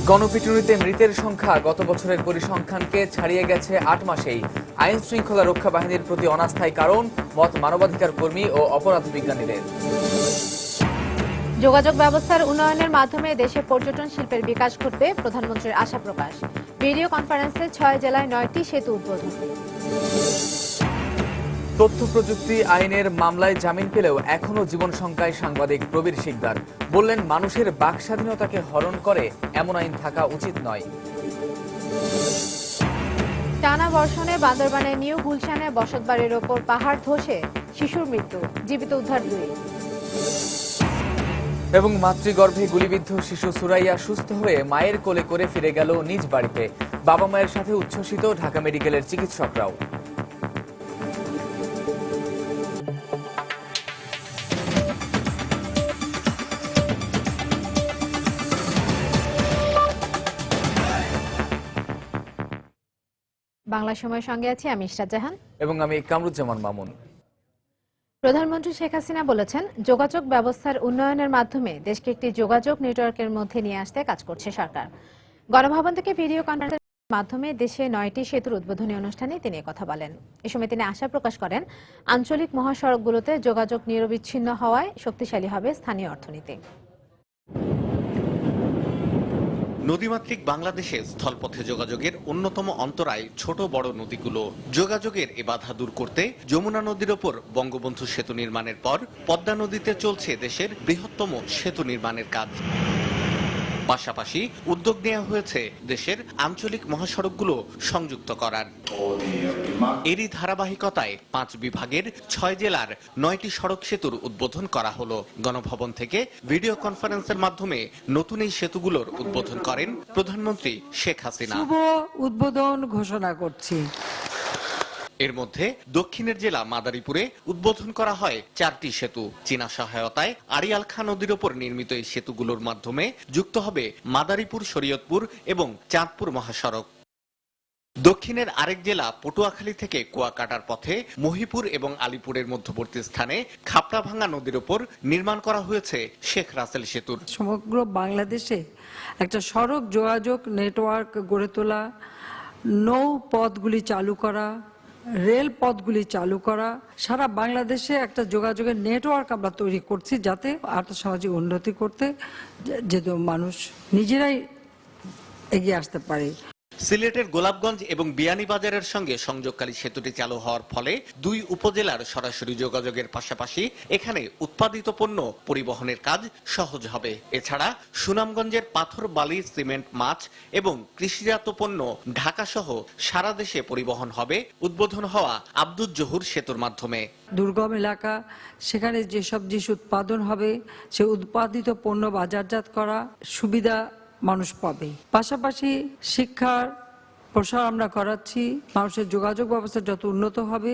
গণপিটুনিতে মৃতের সংখ্যা গত বছরের পরিসংখ্যানকে ছাড়িয়ে গেছে ৮ মাসেই। আইন শৃঙ্খলা রক্ষা বাহিনীর প্রতি অনাস্থায় কারণ, মত মানবাধিকার কর্মী ও অপরাধ বিজ্ঞানীদের। যোগাযোগ ব্যবস্থার উন্নয়নের মাধ্যমে দেশে পর্যটন শিল্পের বিকাশ ঘটবে, প্রধানমন্ত্রীর আশা প্রকাশ। ভিডিও কনফারেন্সে ৬ জেলায় ৯টি সেতু উদ্বোধন। তথ্য প্রযুক্তি আইনের মামলায় জামিন পেলেও এখনও জীবন শঙ্কায় সাংবাদিক প্রবীর শিকদার। বললেন, মানুষের বাক স্বাধীনতাকে হরণ করে এমন আইন থাকা উচিত নয়। টানা বর্ষণে বান্দরবানের নিউ গুলশানে বসতবাড়ির ওপর পাহাড় ধসে শিশুর মৃত্যু, জীবিত উদ্ধার ২। এবং মাতৃগর্ভে গুলিবিদ্ধ শিশু সুরাইয়া সুস্থ হয়ে মায়ের কোলে করে ফিরে গেল নিজ বাড়িতে। বাবা মায়ের সাথে উচ্ছ্বসিত ঢাকা মেডিকেলের চিকিৎসকরাও। বাংলা সময়ের সঙ্গে আছি আমি ইশরাত জাহান এবং আমি কামরুজ্জামান মামুন। প্রধানমন্ত্রী শেখ হাসিনা বলেছেন, যোগাযোগ ব্যবস্থার উন্নয়নের মাধ্যমে দেশকে একটি যোগাযোগ নেটওয়ার্কের মধ্যে নিয়ে আসতে কাজ করছে সরকার। গণভবন থেকে ভিডিও কনফারেন্সের মাধ্যমে দেশে ৯টি সেতুর উদ্বোধনী অনুষ্ঠানে তিনি কথা বলেন। এ সময় তিনি আশা প্রকাশ করেন, আঞ্চলিক মহাসড়কগুলোতে যোগাযোগ নিরবিচ্ছিন্ন হওয়ায় শক্তিশালী হবে স্থানীয় অর্থনীতি। নদীমাতৃক বাংলাদেশে স্থলপথে যোগাযোগের অন্যতম অন্তরায় ছোট বড় নদীগুলো। যোগাযোগের এ বাধা দূর করতে যমুনা নদীর ওপর বঙ্গবন্ধু সেতু নির্মাণের পর পদ্মা নদীতে চলছে দেশের বৃহত্তম সেতু নির্মাণের কাজ। পাশাপাশি উদ্যোগ নেওয়া হয়েছে দেশের আঞ্চলিক মহাসড়কগুলো সংযুক্ত করার। এরই ধারাবাহিকতায় ৫ বিভাগের ৬ জেলার ৯টি সড়ক সেতুর উদ্বোধন করা হলো। গণভবন থেকে ভিডিও কনফারেন্সের মাধ্যমে নতুন এই সেতুগুলোর উদ্বোধন করেন প্রধানমন্ত্রী শেখ হাসিনা। শুভ উদ্বোধন ঘোষণা করছি। এর মধ্যে দক্ষিণের জেলা মাদারীপুরে উদ্বোধন করা হয় 4টি সেতু। চীনা সহায়তায় আড়িয়াল খাঁ নদীর ওপর নির্মিত এই সেতুগুলোর মাধ্যমে যুক্ত হবে মাদারীপুর, শরীয়তপুর এবং চাঁদপুর মহাসড়ক। দক্ষিণের আরেক জেলা পটুয়াখালী থেকে কুয়াকাটার পথে মহিপুর এবং আলিপুরের মধ্যবর্তী স্থানে খাপড়াভাঙ্গা নদীর ওপর নির্মাণ করা হয়েছে শেখ রাসেল সেতুর। সমগ্র বাংলাদেশে একটা সড়ক যোগাযোগ নেটওয়ার্ক গড়ে তোলা, নৌ পথগুলি চালু করা, রেল পথগুলি চালু করা, সারা বাংলাদেশে একটা যোগাযোগের নেটওয়ার্ক আমরা তৈরি করছি, যাতে আর্থসামাজিক উন্নতি করতে যেহেতু মানুষ নিজেরাই এগিয়ে আসতে পারে। সিলেটের গোলাপগঞ্জ এবং বিয়ানীবাজারের সঙ্গে সংযোগকারী সেতুটি চালু হওয়ার ফলে 2 উপজেলার সরাসরি যোগাযোগের পাশাপাশি এখানে উৎপাদিত পণ্য পরিবহনের কাজ সহজ হবে। এছাড়া সুনামগঞ্জের পাথর, বালি, সিমেন্ট, মাছ এবং কৃষিজাত পণ্য ঢাকা সহ সারা দেশে পরিবহন হবে উদ্বোধন হওয়া আব্দুল জহুর সেতুর মাধ্যমে। দুর্গম এলাকা, সেখানে যেসব জিনিস উৎপাদন হবে সে উৎপাদিত পণ্য বাজারজাত করা সুবিধা মানুষ পাবে। পাশাপাশি শিক্ষার প্রসার আমরা করাচ্ছি। মানুষের যোগাযোগ ব্যবস্থা যত উন্নত হবে,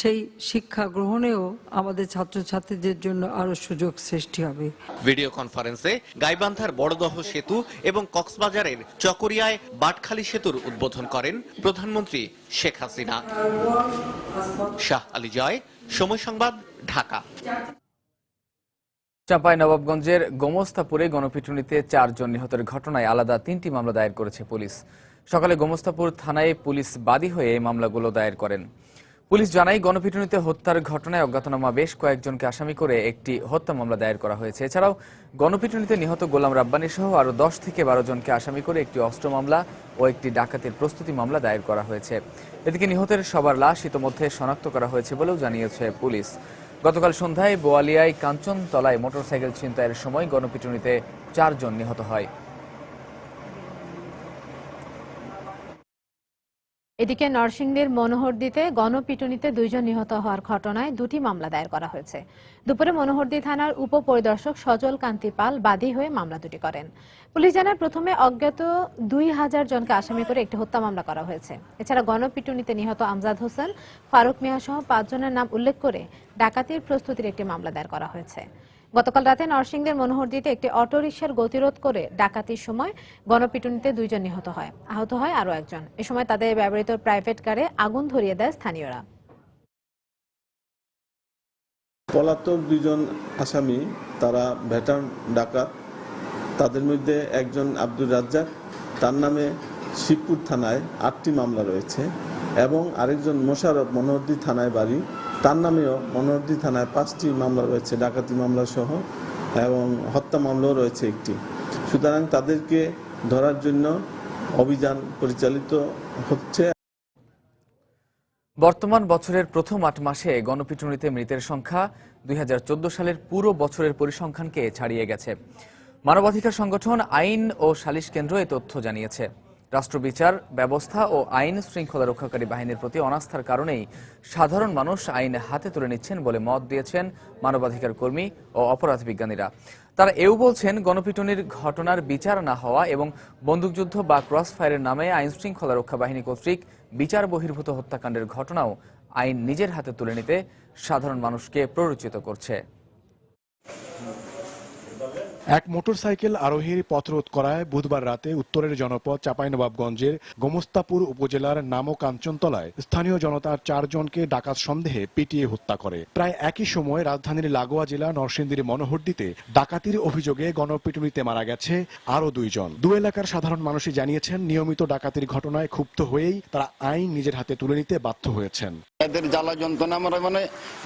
সেই শিক্ষা গ্রহণেও আমাদের ছাত্রছাত্রীদের জন্য আরো সুযোগ সৃষ্টি হবে। ভিডিও কনফারেন্সে গাইবান্ধার বড়দহ সেতু এবং কক্সবাজারের চকরিয়ায় বাটখালী সেতুর উদ্বোধন করেন প্রধানমন্ত্রী শেখ হাসিনা। শাহ আলী জয়, সময় সংবাদ, ঢাকা। চাঁপাইনবাবগঞ্জের গোমস্তাপুরে গণপিটুনিতে 4 জন নিহতের ঘটনায় আলাদা 3টি মামলা দায়ের করেছে পুলিশ। সকালে গোমস্তাপুর থানায় পুলিশ বাদী হয়ে এই মামলাগুলো দায়ের করেন। পুলিশ জানায়, গণপিটুনিতে হত্যার ঘটনায় অজ্ঞাতনামা বেশ কয়েকজনকে আসামি করে একটি হত্যা মামলা দায়ের করা হয়েছে। এছাড়াও গণপিটুনিতে নিহত গোলাম রাব্বানী সহ আরও 10 থেকে 12 জনকে আসামি করে একটি অস্ত্র মামলা ও একটি ডাকাতির প্রস্তুতি মামলা দায়ের করা হয়েছে। এদিকে নিহতের সবার লাশ ইতোমধ্যে শনাক্ত করা হয়েছে বলেও জানিয়েছে পুলিশ। গতকাল সন্ধ্যায় বোয়ালিয়ায় কাঞ্চনতলায় মোটরসাইকেল ছিনতাইয়ের সময় গণপিটুনিতে 4 জন নিহত হয়। এদিকে নরসিংদীর মনোহরদীতে গণপিটুনিতে 2 জন নিহত হওয়ার ঘটনায় 2টি মামলা দায়ের করা হয়েছে। দুপুরে মনোহরদী থানার উপপরিদর্শক সজল কান্তি পাল বাদী হয়ে মামলা দুটি করেন। পুলিশ জানায়, প্রথমে অজ্ঞাত 2000 জনকে আসামি করে একটি হত্যা মামলা করা হয়েছে। এছাড়া গণপিটুনিতে নিহত আমজাদ হোসেন, ফারুক মিয়া সহ 5 জনের নাম উল্লেখ করে ডাকাতির প্রস্তুতির একটি মামলা দায়ের করা হয়েছে। গতকাল রাতে নরসিংদীর মনোহরদীতে একটি অটোরিকশার গতিরোধ করে ডাকাতির সময় গণপিটুনিতে 2 জন নিহত হয়, আহত হয় আরও 1 জন। এ সময় তাদের ব্যবহৃত প্রাইভেট কারে আগুন ধরিয়ে দেয় স্থানীয়রা। পলাতক 2 জন আসামি, তারা ভেটার ডাকাত। তাদের মধ্যে একজন আব্দুর রাজ্জাক, তার নামে শিবপুর থানায় 8টি মামলা রয়েছে এবং আরেকজন মোশাররফ মনোহরদী থানায় বাড়ি, তার নামেও মনোহরদী থানায় 5টি মামলা রয়েছে, ডাকাতি মামলা সহ, এবং হত্যা মামলাও রয়েছে একটি। সুতরাং তাদেরকে ধরার জন্য অভিযান পরিচালিত হচ্ছে। বর্তমান বছরের প্রথম 8 মাসে গণপিটুনিতে মৃতের সংখ্যা 2014 সালের পুরো বছরের পরিসংখ্যানকে ছাড়িয়ে গেছে। মানবাধিকার সংগঠন আইন ও সালিশ কেন্দ্র এই তথ্য জানিয়েছে। রাষ্ট্রবিচার ব্যবস্থা ও আইন শৃঙ্খলা রক্ষাকারী বাহিনীর প্রতি অনাস্থার কারণেই সাধারণ মানুষ আইন হাতে তুলে নিচ্ছেন বলে মত দিয়েছেন মানবাধিকার কর্মী ও অপরাধ বিজ্ঞানীরা। তারা এও বলছেন, গণপিটুনির ঘটনার বিচার না হওয়া এবং বন্দুকযুদ্ধ বা ক্রস ফায়ারের নামে আইন শৃঙ্খলা রক্ষা বাহিনী কর্তৃক বিচার বহির্ভূত হত্যাকাণ্ডের ঘটনাও আইন নিজের হাতে তুলে নিতে সাধারণ মানুষকে প্ররোচিত করছে। এক মোটরসাইকেল আরোহীর পথরোধ করায় বুধবার রাতে উত্তরের জনপদ চাঁপাইনবাবগঞ্জের গোমস্তাপুর উপজেলার নামকাঞ্চনতলায় স্থানীয় জনতার 4 জনকে ডাকাত সন্দেহে পিটিয়ে হত্যা করে। প্রায় একই সময় রাজধানীর লাগোয়া জেলা নরসিংদীর মনোহরদীতে ডাকাতির অভিযোগে গণপিটুনিতে মারা গেছে আরও 2 জন। দু এলাকার সাধারণ মানুষই জানিয়েছেন, নিয়মিত ডাকাতির ঘটনায় ক্ষুব্ধ হয়েই তারা আইন নিজের হাতে তুলে নিতে বাধ্য হয়েছেন। এদের জ্বালা যন্ত্রণা আমরা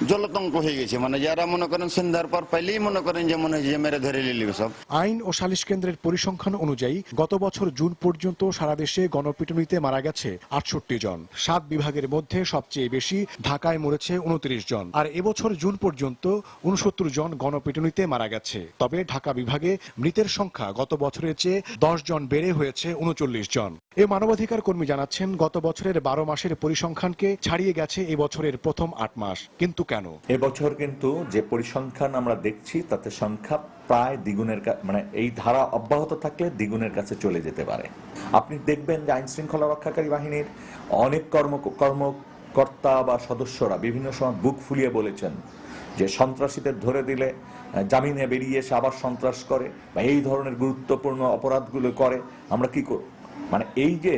জলতঙ্ক হয়ে গেছে, যারা মনে করেন সন্ধ্যার পর পাইলেই মনে করেন যে মনে হয় যে মেরে ধরে নিলি সব। আইন ও সালিশ কেন্দ্রের পরিসংখ্যান অনুযায়ী গত বছর জুন পর্যন্ত সারা দেশে গণপিটুনিতে মারা গেছে 68 জন। 7 বিভাগের মধ্যে সবচেয়ে বেশি ঢাকায় মরেছে 29 জন। আর এবছর জুন পর্যন্ত 69 জন গণপিটুনিতে মারা গেছে। তবে ঢাকা বিভাগে মৃতের সংখ্যা গত বছরের চেয়ে 10 জন বেড়ে হয়েছে 39 জন। এই মানবাধিকার কর্মী জানাচ্ছেন, গত বছরের 12 মাসের পরিসংখ্যানকে ছাড়িয়ে গেছে এবছরের প্রথম 8 মাস। কিন্তু কেন? এবছর কিন্তু যে পরিসংখ্যান আমরা দেখছি তাতে সংখ্যা প্রায় দ্বিগুণের, এই ধারা অব্যাহত থাকলে দ্বিগুণের কাছে চলে যেতে পারে। আপনি দেখবেন যে আইন শৃঙ্খলা রক্ষাকারী বাহিনীর অনেক কর্মকর্তা বা সদস্যরা বিভিন্ন সময় বুক ফুলিয়ে বলেছেন যে সন্ত্রাসীদের ধরে দিলে জামিনে বেরিয়ে এসে আবার সন্ত্রাস করে বা এই ধরনের গুরুত্বপূর্ণ অপরাধগুলো করে। আমরা কি করব? এই যে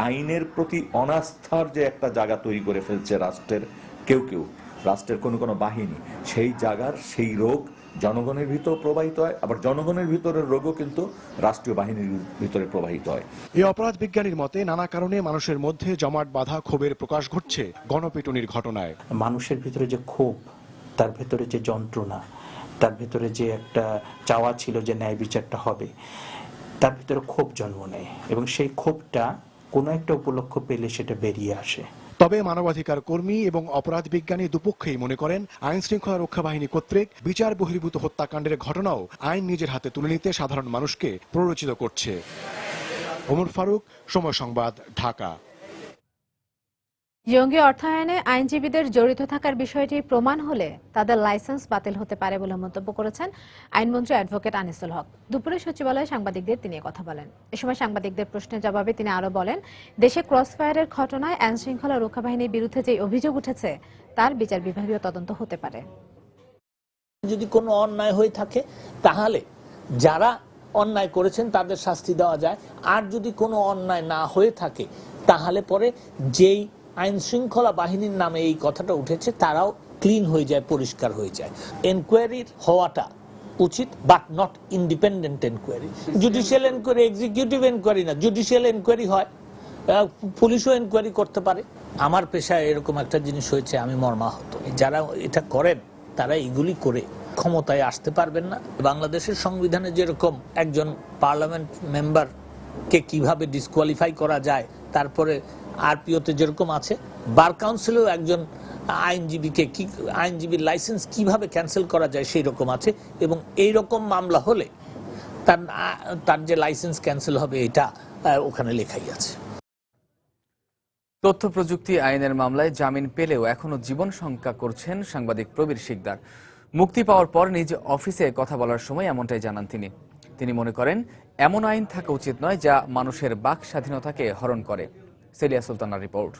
আইনের প্রতি অনাস্থার যে একটা জায়গা তৈরি করে ফেলছে রাষ্ট্রের কেউ রাষ্ট্রের কোনো বাহিনী, সেই জায়গার সেই রোগ জনগণের ভিতর প্রবাহিত হয়, আবার জনগণের ভিতরের রোগও কিন্তু রাষ্ট্রীয় বাহিনীর ভিতরে প্রবাহিত হয়। এই অপরাধ বিজ্ঞানীর মতে নানা কারণে মানুষের মধ্যে জমাট বাঁধা ক্ষোভের প্রকাশ ঘটছে গণপিটুনির ঘটনায়। মানুষের ভিতরে যে ক্ষোভ, তার ভেতরে যে যন্ত্রণা, তার ভেতরে যে একটা চাওয়া ছিল যে ন্যায় বিচারটা হবে, তার ভিতরে ক্ষোভ জন্ম নেয় এবং সেই ক্ষোভটা কোনো একটা উপলক্ষ পেলে সেটা বেরিয়ে আসে। তবে মানবাধিকার কর্মী এবং অপরাধ বিজ্ঞানী দুপক্ষেই মনে করেন, আইন শৃঙ্খলা রক্ষা বাহিনী কর্তৃক বিচার বহির্ভূত হত্যাকাণ্ডের ঘটনাও আইন নিজের হাতে তুলে নিতে সাধারণ মানুষকে প্ররোচিত করছে। ওমর ফারুক, সময় সংবাদ, ঢাকা। জঙ্গি অর্থায়নে আইনজীবীদের জড়িত থাকার বিষয়টি প্রমাণ হলে তাদের লাইসেন্স বাতিল হতে পারে বলে মন্তব্য করেছেন আইনমন্ত্রী অ্যাডভোকেট আনিসুল হক। দুপুরে সচিবালয়ে সাংবাদিকদের তিনি কথা বলেন। এ সময় সাংবাদিকদের প্রশ্নের জবাবে তিনি আরো বলেন, দেশে ক্রসফায়ারের ঘটনায় আইন শৃঙ্খলা রক্ষা বাহিনীর বিরুদ্ধে যে অভিযোগ উঠেছে তার বিচার বিভাগীয় তদন্ত হতে পারে। যদি কোনো অন্যায় হয়ে থাকে তাহলে যারা অন্যায় করেছেন তাদের শাস্তি দেওয়া যায়, আর যদি কোনো অন্যায় না হয়ে থাকে তাহলে পরে যেই আইন শৃঙ্খলা বাহিনীর নামে এই কথাটা উঠেছে তারাও ক্লিন হয়ে যায়, পরিষ্কার হয়ে যায়। এনকোয়ারির হওয়াটা উচিত, but not independent enquiry. Judicial enquiry executive enquiry না, জুডিশিয়াল এনকোয়ারি হয়, পুলিশও এনকোয়ারি করতে পারে। আমার পেশায় এরকম একটা জিনিস হয়েছে, আমি মর্মাহত। যারা এটা করেন তারা এগুলি করে ক্ষমতায় আসতে পারবেন না। বাংলাদেশের সংবিধানে যেরকম একজন পার্লামেন্ট মেম্বারকে কিভাবে ডিসকোয়ালিফাই করা যায়, তারপরে আরপিওতে যেরকম আছে, বার কাউন্সিলেও একজন আইনজীবীর লাইসেন্স কিভাবে ক্যান্সেল করা যায় সেই রকম আছে। এবং এই রকম মামলা হলে তার যে লাইসেন্স ক্যান্সেল হবে এটা ওখানে লেখাই আছে। তথ্য প্রযুক্তি আইনের মামলায় জামিন পেলেও এখনো জীবন শঙ্কা করছেন সাংবাদিক প্রবীর শিকদার। মুক্তি পাওয়ার পর নিজ অফিসে কথা বলার সময় এমনটাই জানান তিনি মনে করেন এমন আইন থাকা উচিত নয় যা মানুষের বাক স্বাধীনতাকে হরণ করে। সেলিয়া সুলতানার রিপোর্ট।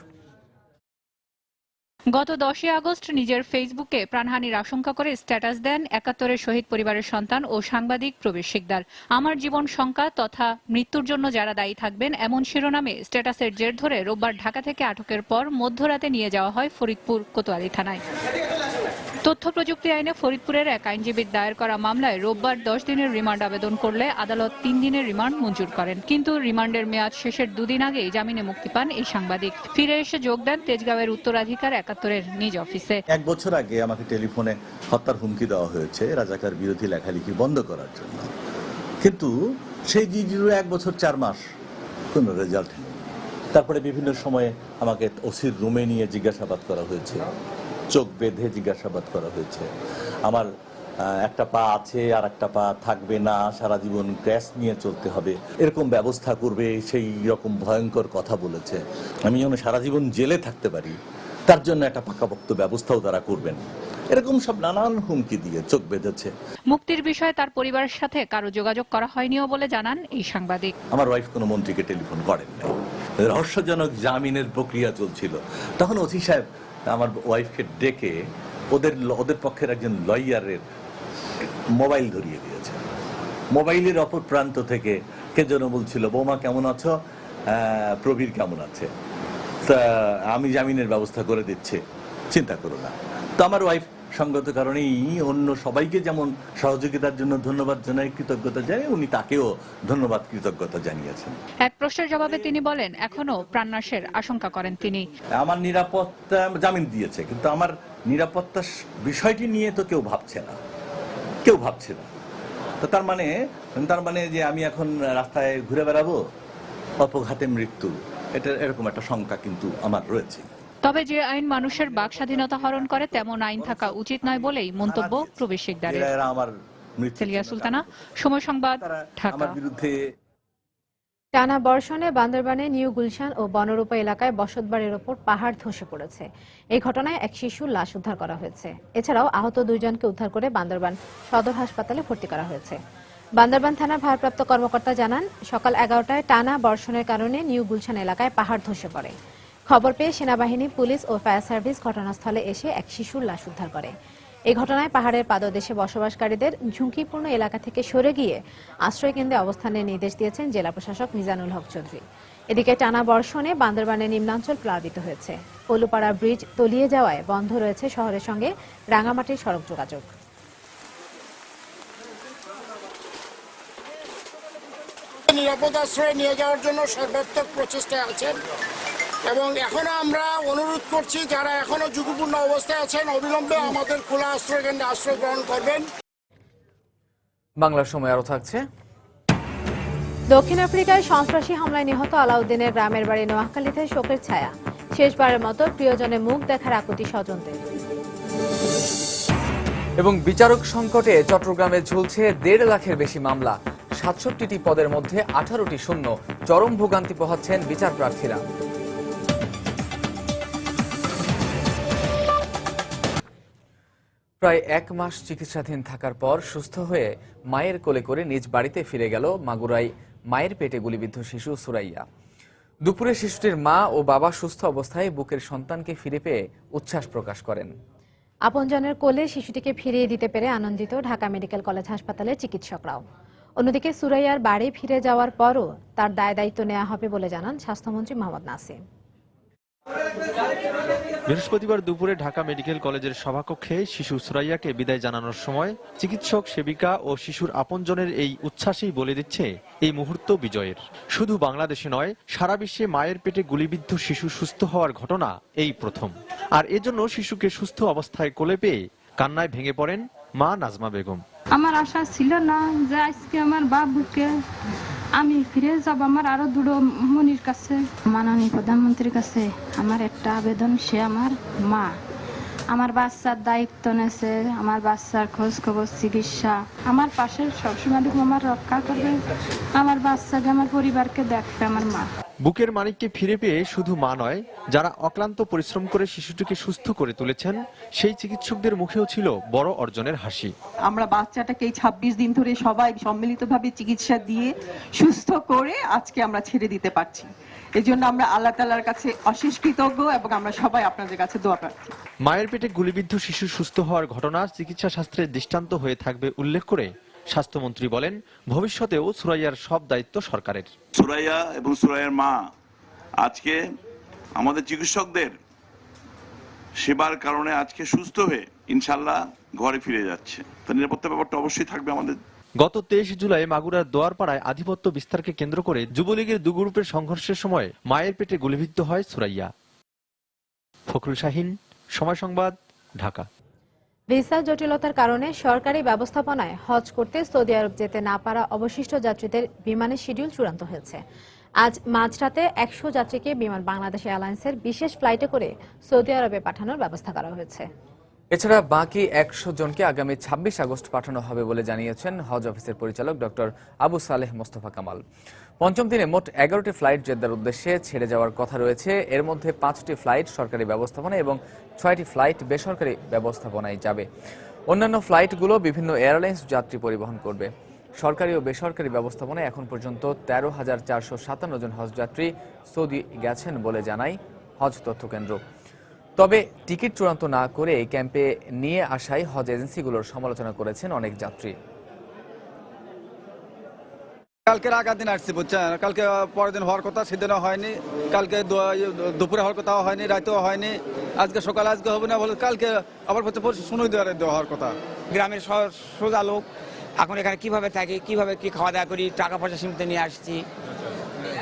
গত 10 আগস্ট নিজের ফেসবুকে প্রাণহানির আশঙ্কা করে স্ট্যাটাস দেন 71 শহীদ পরিবারের সন্তান ও সাংবাদিক প্রবীর শিকদার। আমার জীবন শঙ্কা তথা মৃত্যুর জন্য যারা দায়ী থাকবেন এমন শিরোনামে স্ট্যাটাসের জের ধরে রোববার ঢাকা থেকে আটকের পর মধ্যরাতে নিয়ে যাওয়া হয় ফরিদপুর কোতোয়ালি থানায়। তথ্য প্রযুক্তি আইনে ফরিদপুরের এক আইনজীবীর দায়ের করা মামলায় রোববার 10 দিনের রিমান্ড আবেদন করলে আদালত 3 দিনের রিমান্ড মঞ্জুর করেন। কিন্তু রিমান্ডের মেয়াদ শেষের 2 দিন আগেই জামিনে মুক্তি পান এই সাংবাদিক। ফিরে এসে যোগ দেন তেজগাঁওয়ের উত্তরাধিকার 71-এর নিজ অফিসে। 1 বছর আগে আমাকে টেলিফোনে হত্যার হুমকি দেওয়া হয়েছে রাজাকার বিরোধী লেখালেখি বন্ধ করার জন্য, কিন্তু সেই জিডিরও 1 বছর 4 মাস কোনো রেজাল্ট নেই। তারপরে বিভিন্ন সময়ে আমাকে ওসির রুমে নিয়ে জিজ্ঞাসাবাদ করা হয়েছে, চোখ বেঁধে জিজ্ঞাসাবাদ করা হয়েছে। আমার একটা পা আছে আর একটা পা থাকবে না, সারা জীবন ক্র্যাশ নিয়ে চলতে হবে, এরকম ব্যবস্থা করবে, সেই রকম ভয়ঙ্কর কথা বলেছে। আমি যেন সারা জীবন জেলে থাকতে পারি তার জন্য একটা পাকাপোক্ত ব্যবস্থাও তারা করবেন, এরকম সব নানান হুমকি দিয়ে চোখ বেঁধেছে। মুক্তির বিষয়ে তার পরিবারের সাথে কারো যোগাযোগ করা হয়নিও বলে জানান এই সাংবাদিক। আমার ওয়াইফ কোনো মন্ত্রীকে টেলিফোন করেন নাই। রহস্যজনক জামিনের প্রক্রিয়া চলছিল, তখন ওসি সাহেব আমার ওয়াইফকে ডেকে ওদের পক্ষের একজন লয়ারের মোবাইল ধরিয়ে দিয়েছে। মোবাইলের অপর প্রান্ত থেকে কে যেন বলছিল, বৌমা কেমন আছো, প্রবীর কেমন আছে, আমি জামিনের ব্যবস্থা করে দিচ্ছি, চিন্তা করো না। তো আমার ওয়াইফ সঙ্গত কারণেই অন্য সবাইকে যেমন সহযোগিতার জন্য ধন্যবাদ জানাই, কৃতজ্ঞতা জানাই, উনি তাকেও ধন্যবাদ কৃতজ্ঞতা জানিয়েছেন। এক প্রশ্নের জবাবে তিনি বলেন, এখনো প্রাণনাশের আশঙ্কা করেন তিনি। আমার নিরাপত্তা জামিন দিয়েছে, কিন্তু আমার নিরাপত্তা বিষয়টি নিয়ে তো কেউ ভাবছে না। তো তার মানে যে আমি এখন রাস্তায় ঘুরে বেড়াবো, অপঘাতে মৃত্যু, এরকম একটা শঙ্কা কিন্তু আমার রয়েছে। তবে যে আইন মানুষের বাক স্বাধীনতা হরণ করে তেমন আইন থাকা উচিত নয় বলেই মন্তব্য প্রবীর শিকদারের। সেলিয়া সুলতানা, সময় সংবাদ, ঢাকা। টানা বর্ষণে বান্দরবানে নিউ গুলশান ও বনরূপা এলাকায় বসতবাড়ির ওপর পাহাড় ধসে পড়েছে। এই ঘটনায় এক শিশুর লাশ উদ্ধার করা হয়েছে। এছাড়াও আহত 2 জনকে উদ্ধার করে বান্দরবান সদর হাসপাতালে ভর্তি করা হয়েছে। বান্দরবান থানার ভারপ্রাপ্ত কর্মকর্তা জানান, সকাল 11টায় টানা বর্ষণের কারণে নিউ গুলশান এলাকায় পাহাড় ধসে পড়ে। খবর পেয়ে সেনাবাহিনী, পুলিশ ও ফায়ার সার্ভিস ঘটনাস্থলে এসে এক শিশুর লাশ উদ্ধার করে। এই ঘটনায় পাহাড়ের পাদদেশে বসবাসকারীদের ঝুঁকিপূর্ণ এলাকা থেকে সরে গিয়ে আশ্রয়কেন্দ্রে অবস্থানের নির্দেশ দিয়েছেন জেলা প্রশাসক মিজানুল হক চৌধুরী। এদিকে টানা বর্ষণে বান্দরবানের নিম্নাঞ্চল প্লাবিত হয়েছে। পলুপাড়া ব্রিজ তলিয়ে যাওয়ায় বন্ধ রয়েছে শহরের সঙ্গে রাঙামাটির সড়ক যোগাযোগ। নিরাপদ আশ্রয়ে নিয়ে যাওয়ার জন্য সর্বাত্মক প্রচেষ্টা আছেন এবং এখনো আমরা অনুরোধ করছি যারা এখনো ঝুঁকিপূর্ণ অবস্থায় আছেন অবিলম্বে আমাদের খোলা আশ্রয়কেন্দ্রে আশ্রয় গ্রহণ করবেন। বাংলার সময় আরো থাকছে। দক্ষিণ আফ্রিকায় সন্ত্রাসী হামলায় নিহত আলাউদ্দিনের গ্রামের বাড়ি নোয়াখালীতে শোকের ছায়া। শেষবারের মতো প্রিয়জনের মুখ দেখার আকুতি স্বজনদের। এবং বিচারক সংকটে চট্টগ্রামে ঝুলছে 1.5 লাখের বেশি মামলা। 67টি পদের মধ্যে 18টি শূন্য। চরম ভোগান্তি পোহাচ্ছেন বিচার প্রার্থীরা। প্রায় 1 মাস চিকিৎসাধীন থাকার পর সুস্থ হয়ে মায়ের কোলে করে নিজ বাড়িতে ফিরে গেল মাগুরায় মায়ের পেটে গুলিবিদ্ধ শিশু সুরাইয়া। দুপুরে শিশুটির মা ও বাবা সুস্থ অবস্থায় বুকের সন্তানকে ফিরে পেয়ে উচ্ছ্বাস প্রকাশ করেন। আপনজনের কোলে শিশুটিকে ফিরিয়ে দিতে পেরে আনন্দিত ঢাকা মেডিকেল কলেজ হাসপাতালের চিকিৎসকরাও। অন্যদিকে সুরাইয়ার বাড়ি ফিরে যাওয়ার পরও তার দায়-দায়িত্ব নেওয়া হবে বলে জানান স্বাস্থ্যমন্ত্রী মোহাম্মদ নাসিম। বৃহস্পতিবার দুপুরে ঢাকা মেডিকেল কলেজের সভাকক্ষে শিশু সুরাইয়াকে বিদায় জানানোর সময় চিকিৎসক, সেবিকা ও শিশুর আপনজনের এই উচ্ছ্বাসই বলে দিচ্ছে এই মুহূর্ত বিজয়ের। শুধু বাংলাদেশে নয়, সারা বিশ্বে মায়ের পেটে গুলিবিদ্ধ শিশু সুস্থ হওয়ার ঘটনা এই প্রথম। আর এজন্য শিশুকে সুস্থ অবস্থায় কোলে পেয়ে কান্নায় ভেঙে পড়েন মা নাজমা বেগম। আমার আশা ছিল না যে আজকে আমার বাবুকে আমি ফিরে যাব আমার আরো 2 মনির কাছে। মাননীয় প্রধানমন্ত্রীর কাছে আমার একটা আবেদন, সে আমার মা, আমার বাচ্চার দায়িত্ব নেছে, আমার বাচ্চার খোঁজ খবর, চিকিৎসা, আমার পাশে সবসময় আমার রক্ষা করবে, আমার বাচ্চাকে, আমার পরিবারকে দেখবে আমার মা। বুকের মানিককে ফিরে পেয়ে শুধু মা নয়, যারা অক্লান্ত পরিশ্রম করে শিশুটিকে সুস্থ করে তুলেছেন সেই চিকিৎসকদের মুখেও ছিল বড় অর্জনের হাসি। আমরা বাচ্চাটাকে এই 26 দিন ধরে সবাই সম্মিলিতভাবে চিকিৎসা দিয়ে সুস্থ করে আজকে আমরা ছেড়ে দিতে পারছি। এই জন্য আমরা আল্লাহ তাআলার কাছে অশেষ কৃতজ্ঞ এবং আমরা সবাই আপনাদের কাছে দোয়া প্রার্থী। মায়ের পেটে গুলিবিদ্ধ শিশু সুস্থ হওয়ার ঘটনা চিকিৎসা শাস্ত্রের দৃষ্টান্ত হয়ে থাকবে উল্লেখ করে স্বাস্থ্যমন্ত্রী বলেন, ভবিষ্যতেও সুরাইয়ার সব দায়িত্ব সরকারের। সুরাইয়া এবং সুরাইয়ার মা আজকে আমাদের চিকিৎসকদের সেবার কারণে আজকে সুস্থ হয়ে ইনশাল্লাহ ঘরে ফিরে যাচ্ছে। তো নিরাপত্তা ব্যাপারটা অবশ্যই থাকবে আমাদের। গত 23 জুলাই মাগুরার দোয়ারপাড়ায় আধিপত্য বিস্তারকে কেন্দ্র করে যুবলীগের দু গ্রুপের সংঘর্ষের সময় মায়ের পেটে গুলিবিদ্ধ হয় সুরাইয়া। ফখরুল শাহিন, সময় সংবাদ, ঢাকা। ভিসা জটিলতার কারণে সরকারি ব্যবস্থাপনায় হজ করতে সৌদি আরব যেতে না পারা অবশিষ্ট যাত্রীদের বিমানের শিডিউল চূড়ান্ত হয়েছে। আজ মাঝরাতে 100 যাত্রীকে বিমান বাংলাদেশ এয়ারলাইন্সের বিশেষ ফ্লাইটে করে সৌদি আরবে পাঠানোর ব্যবস্থা করা হয়েছে। এছাড়া বাকি 100 জনকে আগামী 26 আগস্ট পাঠানো হবে বলে জানিয়েছেন হজ অফিসের পরিচালক ডক্টর আবু সালেহ মোস্তফা কামাল। পঞ্চম দিনে মোট 11টি ফ্লাইট জেদ্দার উদ্দেশ্যে ছেড়ে যাওয়ার কথা রয়েছে। এর মধ্যে 5টি ফ্লাইট সরকারি ব্যবস্থাপনায় এবং 6টি ফ্লাইট বেসরকারি ব্যবস্থাপনায় যাবে। অন্যান্য ফ্লাইটগুলো বিভিন্ন এয়ারলাইন্স যাত্রী পরিবহন করবে। সরকারি ও বেসরকারি ব্যবস্থাপনায় এখন পর্যন্ত 13,457 জন হজযাত্রী সৌদি গেছেন বলে জানায় হজ তথ্য কেন্দ্র। তবে টিকিট চূড়ান্ত না করে এই ক্যাম্পে নিয়ে আসায় হজ এজেন্সিগুলোর সমালোচনা করেছেন অনেক যাত্রী। কালকে আগার দিন আসছি, বুঝছেন, কালকে পরের দিন হওয়ার কথা, সেদিনও হয়নি। কালকে দুপুরে হওয়ার কথাও হয়নি, রাতেও হয়নি। আজকে সকালে আজকে হবে না বলে কালকে আবার শুনুই দেওয়ার কথা। গ্রামের সোজা লোক, এখন এখানে কিভাবে থাকি, কিভাবে কি খাওয়া দাওয়া করি, টাকা পয়সা সীমিত নিয়ে আসছি।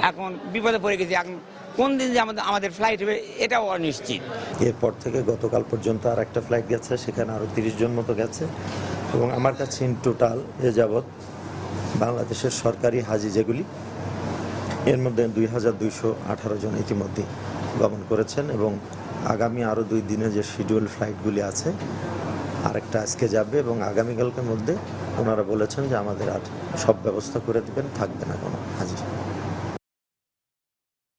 এখন বিপদে পড়ে গেছি। এখন কোন দিন যে আমাদের ফ্লাইট হবে এটাও অনিশ্চিত। এরপর থেকে গতকাল পর্যন্ত আর একটা ফ্লাইট গেছে, সেখানে আরো 30 জন মতো গেছে এবং আমার কাছে ইন টোটাল এ যাবৎ বাংলাদেশের সরকারি হাজি যেগুলি, এর মধ্যে 2218 জন ইতিমধ্যে গমন করেছেন এবং আগামী আরও 2 দিনে যে শিডিউল ফ্লাইটগুলি আছে আরেকটা আজকে যাবে এবং আগামীকালকের মধ্যে ওনারা বলেছেন যে আমাদের আর সব ব্যবস্থা করে দিবেন, থাকবে না কোনো হাজি।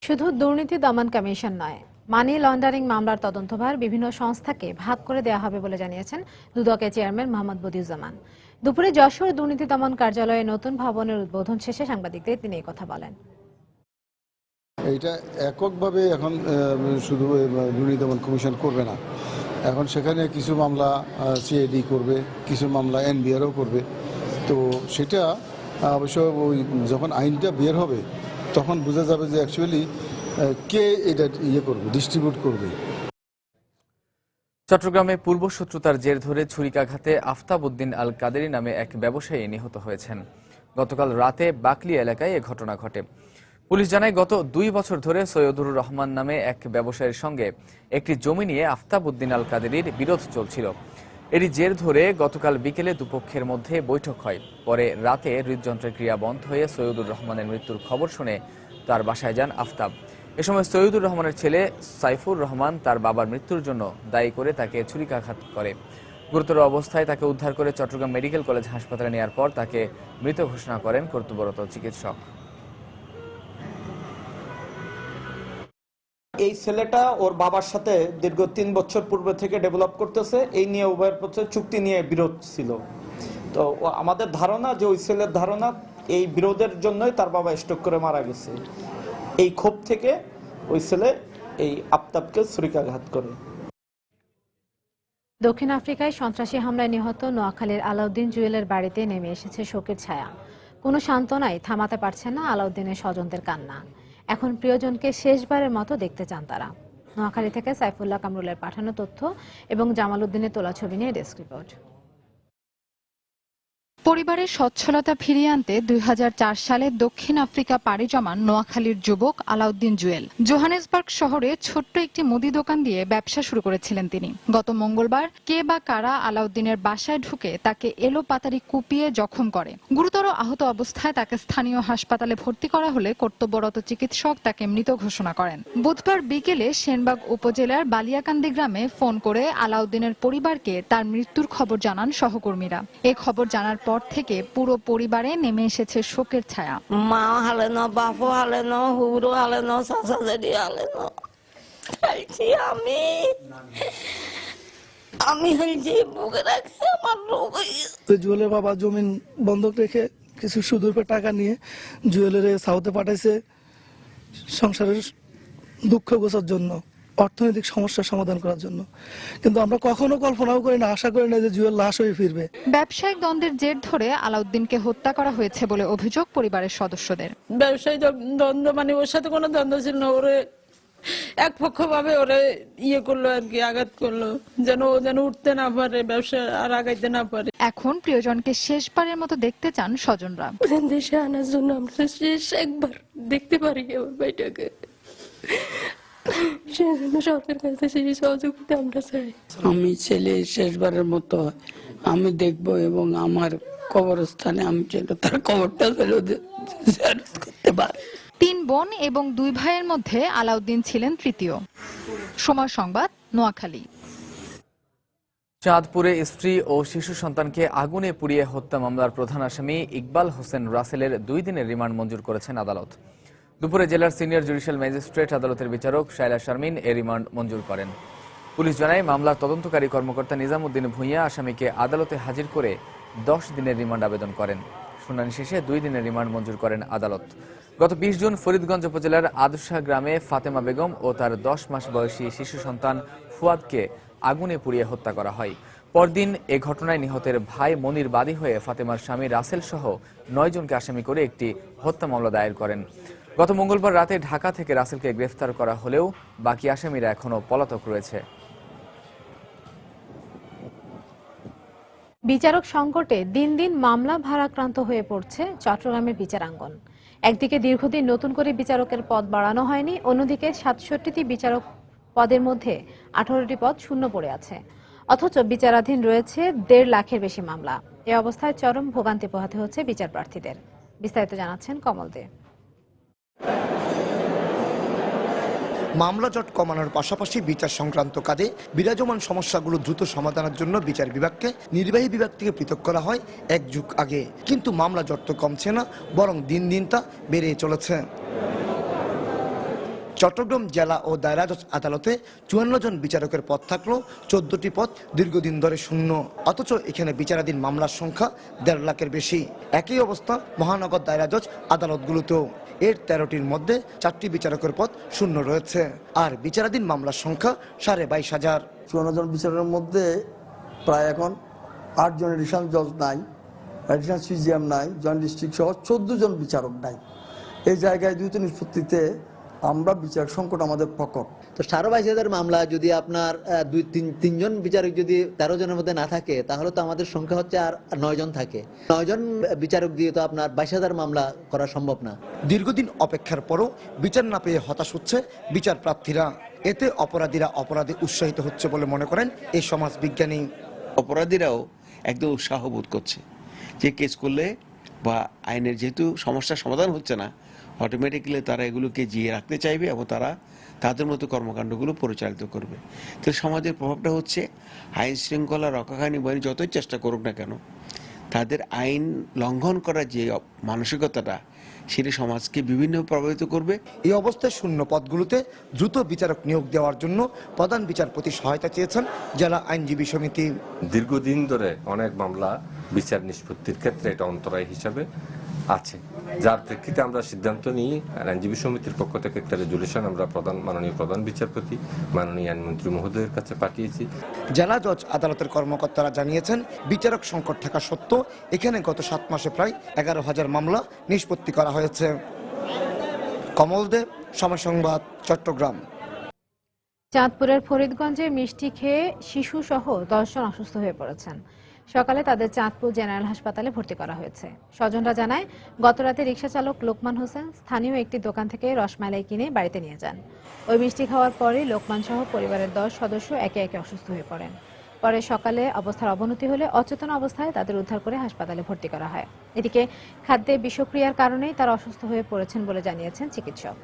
শুধু দুর্নীতি দমন কমিশন নয়, মানি লন্ডারিং মামলার তদন্তভার বিভিন্ন সংস্থাকে ভাগ করে দেওয়া হবে বলে জানিয়েছেন দুদকের চেয়ারম্যান মোহাম্মদ বদিউজ্জামান। দুপুরে যশোর দুর্নীতি দমন কার্যালয়ে নতুন ভবনের উদ্বোধন শেষে সাংবাদিকদের তিনি এই কথা বলেন। এইটা এককভাবে এখন শুধু দুর্নীতি দমন কমিশন করবে না, এখন সেখানে কিছু মামলা সিআইডি করবে, কিছু মামলা এনবিআরও করবে। তো সেটা অবশ্য ওই যখন আইনটা বের হবে তখন বোঝা যাবে যে অ্যাকচুয়ালি কে এটা করবে, ডিস্ট্রিবিউট করবে। চট্টগ্রামে পূর্বশত্রুতার জের ধরে ছুরিকাঘাতে আফতাব উদ্দিন আল কাদেরি নামে এক ব্যবসায়ী নিহত হয়েছেন। গতকাল রাতে বাকলি এলাকায় এ ঘটনা ঘটে। পুলিশ জানায় গত 2 বছর ধরে সৈয়দুর রহমান নামে এক ব্যবসায়ীর সঙ্গে একটি জমি নিয়ে আফতাব উদ্দিন আল কাদেরির বিরোধ চলছিল। এরই জের ধরে গতকাল বিকেলে দুপক্ষের মধ্যে বৈঠক হয়। পরে রাতে হৃদযন্ত্রের ক্রিয়া বন্ধ হয়ে সৈয়দুর রহমানের মৃত্যুর খবর শুনে তার বাসায় যান আফতাব। এ সময় সৈয়দুর রহমানের ছেলে সাইফুর রহমান তার বাবার মৃত্যুর জন্য দায়ী করে তাকে ছুরিকাঘাত করে। গুরুতর অবস্থায় তাকে উদ্ধার করে চট্টগ্রাম মেডিকেল কলেজ হাসপাতালে নেওয়ার পর তাকে মৃত ঘোষণা করেন কর্তব্যরত চিকিৎসক। এই ছেলেটা ওর বাবার সাথে দীর্ঘ 3 বছর পূর্বে থেকে ডেভেলপ করতেছে, এই নিয়ে উভয়ের পক্ষে চুক্তি নিয়ে বিরোধ ছিল। তো আমাদের ধারণা যে ওই ছেলের ধারণা এই বিরোধের জন্যই তার বাবা স্ট্রোক করে মারা গেছে। এই ক্ষোভ থেকে ওই ছেলে এই আফতাবকে ছুরিকাঘাত করে। দক্ষিণ আফ্রিকায় সন্ত্রাসী হামলায় নিহত নোয়াখালীর আলাউদ্দিন জুয়েলের বাড়িতে নেমে এসেছে শোকের ছায়া। কোনো সান্ত্বনাই থামাতে পারছে না আলাউদ্দিনের স্বজনদের কান্না। এখন প্রিয়জনকে শেষবারের মতো দেখতে চান তারা। নোয়াখালী থেকে সাইফুল্লাহ কামরুলের পাঠানো তথ্য এবং জামাল উদ্দিনের তোলা ছবি নিয়ে ডেস্ক রিপোর্ট। পরিবারের সচ্ছলতা ফিরিয়ে আনতে 2004 সালে দক্ষিণ আফ্রিকা পাড়ি জমান নোয়াখালীর যুবক আলাউদ্দিন জুয়েল। জোহানেসবার্গ শহরে ছোট্ট একটি মুদি দোকান দিয়ে ব্যবসা শুরু করেছিলেন তিনি। গত মঙ্গলবার কে বা কারা আলাউদ্দিনের বাসায় ঢুকে তাকে এলোপাতাড়ি কুপিয়ে জখম করে। গুরুতর আহত অবস্থায় তাকে স্থানীয় হাসপাতালে ভর্তি করা হলে কর্তব্যরত চিকিৎসক তাকে মৃত ঘোষণা করেন। বুধবার বিকেলে সেনবাগ উপজেলার বালিয়াকান্দি গ্রামে ফোন করে আলাউদ্দিনের পরিবারকে তার মৃত্যুর খবর জানান সহকর্মীরা। এ খবর জানার পর থেকে পুরো পরিবারে নেমে এসেছে শোকের ছায়া। মা হালে না, বাপও হালে না, হুড়ো হালে না, শাশুড়ি হালে না। আমি হয়েছি বুকে রাখছি আমার রোগ। জুয়েলের বাবা জমিন বন্ধক রেখে কিছু সুদের টাকা নিয়ে জুয়েলের সাউথে পাঠাইছে সংসারের দুঃখ গোছার জন্য, অর্থনৈতিক সমস্যার সমাধান করার জন্য। কিন্তু আমরা কখনো কল্পনাও করি না, আশা করি না যে জুয়েল লাশ হয়ে ফিরবে। ব্যবসায়িক দ্বন্দ্বের জের ধরে আলাউদ্দিনকে হত্যা করা হয়েছে বলে অভিযোগ পরিবারের সদস্যদের। ব্যবসায়ী দ্বন্দ্ব মানে ওর সাথে কোনো দ্বন্দ্ব ছিল না, ওরে এক পক্ষ ভাবে ওরে ইয়ে করলো আর কি, আঘাত করলো, যেন ও যেন উঠতে না পারে, ব্যবসা আর আগাইতে না পারে। এখন প্রিয়জনকে শেষবারের মতো দেখতে চান স্বজনরা। দেশে আনার জন্য আমরা শেষ একবার দেখতে পারি আমার ভাইটাকে, সেজন্য সরকারের কাছে সেই সহযোগিতা আমরা চাই। আমি ছেলে শেষবারের মতো আমি দেখবো এবং আমার কবরস্থানে আমি যেন তার কবরটা করতে পারি। 3 বোন এবং 2 ভাইয়ের মধ্যে আলাউদ্দিন ছিলেন তৃতীয়। সময় সংবাদ, নোয়াখালী। চাঁদপুরে স্ত্রী ও শিশু সন্তানকে আগুনে পুড়িয়ে হত্যা মামলার প্রধান আসামি ইকবাল হোসেন রাসেলের 2 দিনের রিমান্ড মঞ্জুর করেছেন আদালত। দুপুরে জেলার সিনিয়র জুডিশিয়াল ম্যাজিস্ট্রেট আদালতের বিচারক শায়লা শারমিন এ রিমান্ড মঞ্জুর করেন। পুলিশ জানায়, মামলার তদন্তকারী কর্মকর্তা নিজামুদ্দিন ভূঁইয়া আসামিকে আদালতে হাজির করে 10 দিনের রিমান্ড আবেদন করেন। শুনানি শেষে 2 দিনের রিমান্ড মঞ্জুর করেন আদালত। গত 20 জুন ফরিদগঞ্জ উপজেলার আদুশা গ্রামে ফাতেমা বেগম ও তার 10 মাস বয়সী শিশু সন্তান ফুয়াদকে আগুনে পুড়িয়ে হত্যা করা হয়। পরদিন এ ঘটনায় নিহতের ভাই মনির বাদী হয়ে ফাতেমার স্বামী রাসেল সহ 9 জনকে আসামি করে একটি হত্যা মামলা দায়ের করেন। গত মঙ্গলবার রাতে ঢাকা থেকে রাসেলকে গ্রেফতার করা হলেও বাকি আসামিরা এখনো পলাতক রয়েছে। বিচারক সংকটে দিন দিন মামলা ভারাক্রান্ত হয়ে পড়ছে চট্টগ্রামের বিচারাঙ্গন। একদিকে দীর্ঘদিন নতুন করে বিচারকের পদ বাড়ানো হয়নি, অন্যদিকে 67টি বিচারক পদের মধ্যে 18টি পদ শূন্য পড়ে আছে। অথচ বিচারাধীন রয়েছে 1.5 লাখের বেশি মামলা। এ অবস্থায় চরম ভোগান্তি পোহাতে হচ্ছে বিচার প্রার্থীদের। বিস্তারিত জানাচ্ছেন কমল দে। মামলা জট কমানোর পাশাপাশি বিচার সংক্রান্ত কাজে বিরাজমান সমস্যাগুলো দ্রুত সমাধানের জন্য বিচার বিভাগকে নির্বাহী বিভাগ থেকে পৃথক করা হয় 1 যুগ আগে। কিন্তু মামলা জট তো কমছে না, বরং দিন দিন তা বেড়ে চলেছে। চট্টগ্রাম জেলা ও দায়রা জজ আদালতে 54 জন বিচারকের পদ থাকলেও 14টি পদ দীর্ঘদিন ধরে শূন্য। অথচ এখানে বিচারাধীন মামলার সংখ্যা 1.5 লাখের বেশি। একই অবস্থা মহানগর দায়রা জজ আদালতগুলোতেও। এর 13টির মধ্যে 4টি বিচারকের পদ শূন্য রয়েছে, আর বিচারাধীন মামলার সংখ্যা 22,500। 54 জন বিচারকের মধ্যে প্রায় এখন 8 জন এডিশনাল জজ নাই, এডিশনাল সিজিএম নাই, জয়েন্ট ডিস্ট্রিক্ট সহ 14 জন বিচারক নাই। এই জায়গায় দ্রুত নিষ্পত্তিতে আমরা বিচারক সংকট আমাদের প্রকট। তো 22,000 মামলা যদি আপনার 2-3 জন বিচারক যদি 13 জনের মধ্যে না থাকে, তাহলে তো আমাদের সংখ্যা হচ্ছে আর 9 জন থাকে। 9 জন বিচারক দিয়ে তো আপনার 22,000 মামলা করা সম্ভব না। দীর্ঘদিন অপেক্ষার পরও বিচার না পেয়ে হতাশ হচ্ছে বিচার প্রার্থীরা। এতে অপরাধীরা অপরাধে উৎসাহিত হচ্ছে বলে মনে করেন এই সমাজ বিজ্ঞানী। অপরাধীরাও একদম উৎসাহ বোধ করছে যে কেস করলে বা আইনের যেহেতু সমস্যার সমাধান হচ্ছে না, অটোমেটিক্যালি তারা এগুলোকে জিয়ে রাখতে চাইবে এবং তারা তাদের মতো কর্মকাণ্ডগুলো পরিচালিত করবে। তো সমাজের প্রভাবটা হচ্ছে আইন শৃঙ্খলা রক্ষাকারী বাহিনী যতই চেষ্টা করুক না কেন, তাদের আইন লঙ্ঘন করার যে মানসিকতাটা, সেটি সমাজকে বিভিন্ন প্রভাবিত করবে। এই অবস্থায় শূন্য পদগুলোতে দ্রুত বিচারক নিয়োগ দেওয়ার জন্য প্রধান বিচারপতি সহায়তা চেয়েছেন জেলা আইনজীবী সমিতি। দীর্ঘদিন ধরে অনেক মামলা বিচার নিষ্পত্তির ক্ষেত্রে এটা অন্তরায় হিসাবে আছে, যার প্রেক্ষিতে আমরা সিদ্ধান্ত নিয়ে আইনজীবী সমিতির পক্ষ থেকে একটা রেজুলেশন আমরা মাননীয় প্রধান বিচারপতি মাননীয় আইনমন্ত্রী মহোদয়ের কাছে পাঠিয়েছি। জেলা জজ আদালতের কর্মকর্তারা জানিয়েছেন, বিচারক সংকট থাকা সত্ত্বেও এখানে গত 7 মাসে প্রায় 11,000 মামলা নিষ্পত্তি করা হয়েছে। কমল দে, সময় সংবাদ, চট্টগ্রাম। চাঁদপুরের ফরিদগঞ্জে মিষ্টি খেয়ে শিশু সহ 10 জন অসুস্থ হয়ে পড়েছেন। সকালে তাদের চাঁদপুর জেনারেল হাসপাতালে ভর্তি করা হয়েছে। স্বজনরা জানায়, গতরাতে রিকশা চালক লোকমান হোসেন স্থানীয় একটি দোকান থেকে রসমালাই কিনে বাড়িতে নিয়ে যান। ওই মিষ্টি খাওয়ার পরে লোকমান সহ পরিবারের 10 সদস্য একে একে অসুস্থ হয়ে পড়েন। পরে সকালে অবস্থার অবনতি হলে অচেতন অবস্থায় তাদের উদ্ধার করে হাসপাতালে ভর্তি করা হয়। এদিকে খাদ্যে বিষক্রিয়ার কারণেই তারা অসুস্থ হয়ে পড়েছেন বলে জানিয়েছেন চিকিৎসক।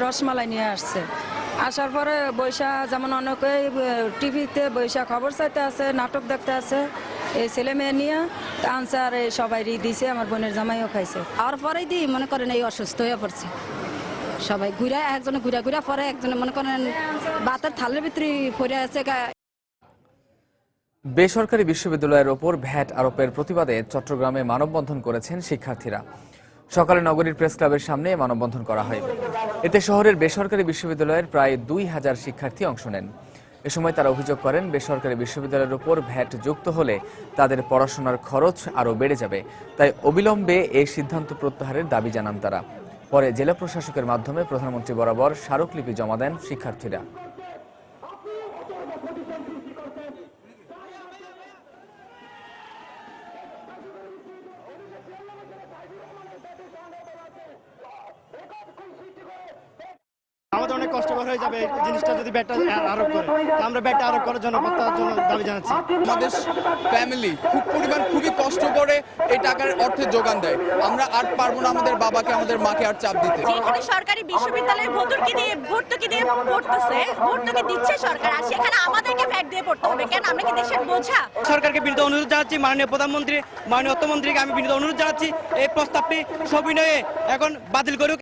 রসমালাই নিয়ে আসছে, আসার পরে বৈশা যেমন অনেকে টিভিতে বৈশা খবর চাইতে আছে, নাটক দেখতে আছে, এই ছেলে মেয়ে নিয়ে আনছে আর সবাই দিছে, আমার বোনের জামাইও খাইছে। আর পরেই দিই মনে করেন এই অসুস্থ হয়ে পড়ছে সবাই, ঘুরা একজনে ঘুরা পরে একজনে মনে করেন বাতের থালের ভিতরে পড়ে আছে। বেসরকারি বিশ্ববিদ্যালয়ের ওপর ভ্যাট আরোপের প্রতিবাদে চট্টগ্রামে মানববন্ধন করেছেন শিক্ষার্থীরা। সকালে নগরীর প্রেস ক্লাবের সামনে মানববন্ধন করা হয়। এতে শহরের বেসরকারি বিশ্ববিদ্যালয়ের প্রায় 2,000 শিক্ষার্থী অংশ নেন। এ সময় তারা অভিযোগ করেন, বেসরকারি বিশ্ববিদ্যালয়ের উপর ভ্যাট যুক্ত হলে তাদের পড়াশোনার খরচ আরও বেড়ে যাবে। তাই অবিলম্বে এই সিদ্ধান্ত প্রত্যাহারের দাবি জানান তারা। পরে জেলা প্রশাসকের মাধ্যমে প্রধানমন্ত্রী বরাবর স্মারকলিপি জমা দেন শিক্ষার্থীরা। আমাদের অনেক কষ্টকর হয়ে যাবে এই জিনিসটা যদি ব্যাটটা আরোপ করে। আমরা ব্যাটটা আরোপ করার জন্য দাবি জানাচ্ছি। আমাদের ফ্যামিলি খুবই কষ্ট করে এই টাকার অর্থের যোগান দেয়। আমরা আর পারবো না আমাদের বাবাকে, আমাদের মাকে আর চাপ দিতে। যেখানে সরকারি বিশ্ববিদ্যালয়ে ভর্তুকি দিয়ে পড়তেছে, ভর্তুকি দিচ্ছে সরকার, আর সেখানে আমাদেরকে ভ্যাট দিয়ে পড়তে হবে কেন? আমরা কি দেশের বোঝা? সরকারকে বিনীত অনুরোধ জানাচ্ছি, মাননীয় প্রধানমন্ত্রী, মাননীয় অর্থমন্ত্রীকে আমি বিনীত অনুরোধ জানাচ্ছি এই প্রস্তাবটি সবিনয়ে এখন বাতিল করুক।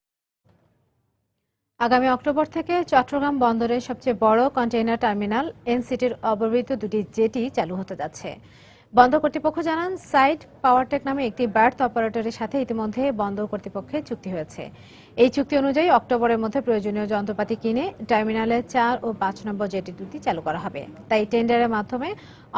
আগামী অক্টোবর থেকে চট্টগ্রাম বন্দরের সবচেয়ে বড় কন্টেইনার টার্মিনাল এনসিটির অব্যবহৃত দুটি জেটি চালু হতে যাচ্ছে। বন্দর কর্তৃপক্ষ জানান, সাইড পাওয়ারটেক নামে একটি বার্থ অপারেটরের সাথে ইতিমধ্যে বন্দর কর্তৃপক্ষের চুক্তি হয়েছে। এই চুক্তি অনুযায়ী অক্টোবরের মধ্যে প্রয়োজনীয় যন্ত্রপাতি কিনে টার্মিনালে 4 ও 5 নম্বর জেটি দুটি চালু করা হবে। তাই টেন্ডারের মাধ্যমে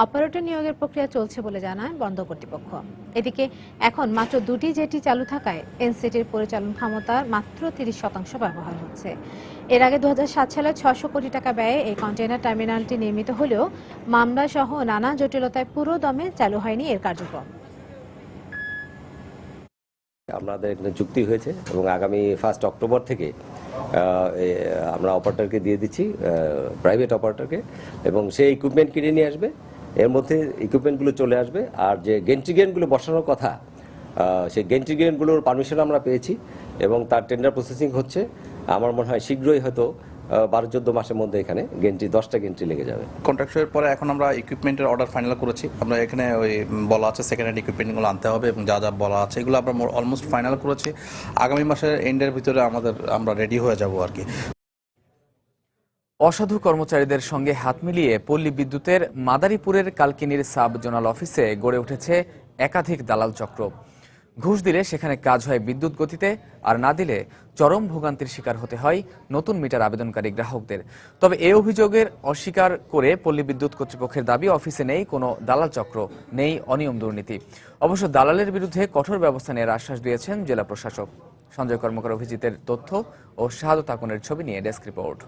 অপারেটর নিয়োগের প্রক্রিয়া চলছে বলে জানায় বন্দর কর্তৃপক্ষ। এদিকে এখন মাত্র দুটি জেটি চালু থাকায় এনসিটির পরিচালন ক্ষমতার মাত্র 30% ব্যবহার হচ্ছে। এর আগে 2007 সালে 600 কোটি টাকা ব্যয়ে এই কন্টেইনার টার্মিনালটি নির্মিত হলেও মামলা সহ নানা জটিলতায় পুরো দমে চালু হয়নি এর কার্যক্রম। আমাদের এখানে চুক্তি হয়েছে এবং আগামী 1 অক্টোবর থেকে আমরা অপারেটরকে দিয়ে দিচ্ছি, প্রাইভেট অপারেটরকে, এবং সেই ইকুইপমেন্ট কিনে নিয়ে আসবে। এর মধ্যে ইকুইপমেন্টগুলো চলে আসবে। আর যে গেন্ট্রি গেনগুলো বসানোর কথা, সেই গেন্ট্রি গেনগুলোর পারমিশন আমরা পেয়েছি এবং তার টেন্ডার প্রসেসিং হচ্ছে। আমার মনে হয় শীঘ্রই হয়তো 12-14 মাসের মধ্যে এখানে গেন্ট্রি 10টা গেন্ট্রি লেগে যাবে। কন্ট্রাক্টরের পরে এখন আমরা ইকুইপমেন্টের অর্ডার ফাইনাল করেছি। আমরা এখানে ওই বলা আছে সেকেন্ড হ্যান্ড ইকুইপমেন্টগুলো আনতে হবে এবং যা যা বলা আছে এগুলো আমরা অলমোস্ট ফাইনাল করেছি। আগামী মাসের এন্ডের ভিতরে আমরা রেডি হয়ে যাব আর কি। অসাধু কর্মচারীদের সঙ্গে হাত মিলিয়ে পল্লী বিদ্যুতের মাদারীপুরের কালকিনির সাব জোনাল অফিসে গড়ে উঠেছে একাধিক দালাল চক্র। ঘুষ দিলে সেখানে কাজ হয় বিদ্যুৎ গতিতে, আর না দিলে চরম ভোগান্তির শিকার হতে হয় নতুন মিটার আবেদনকারী গ্রাহকদের। তবে এই অভিযোগের অস্বীকার করে পল্লী বিদ্যুৎ কর্তৃপক্ষের দাবি, অফিসে নেই কোনো দালাল চক্র, নেই অনিয়ম দুর্নীতি। অবশ্য দালালের বিরুদ্ধে কঠোর ব্যবস্থা নেওয়ার আশ্বাস দিয়েছেন জেলা প্রশাসক। সঞ্জয় কর্মকার অভিজিতের তথ্য ও শাহাদত আকনের ছবি নিয়ে ডেস্ক রিপোর্ট।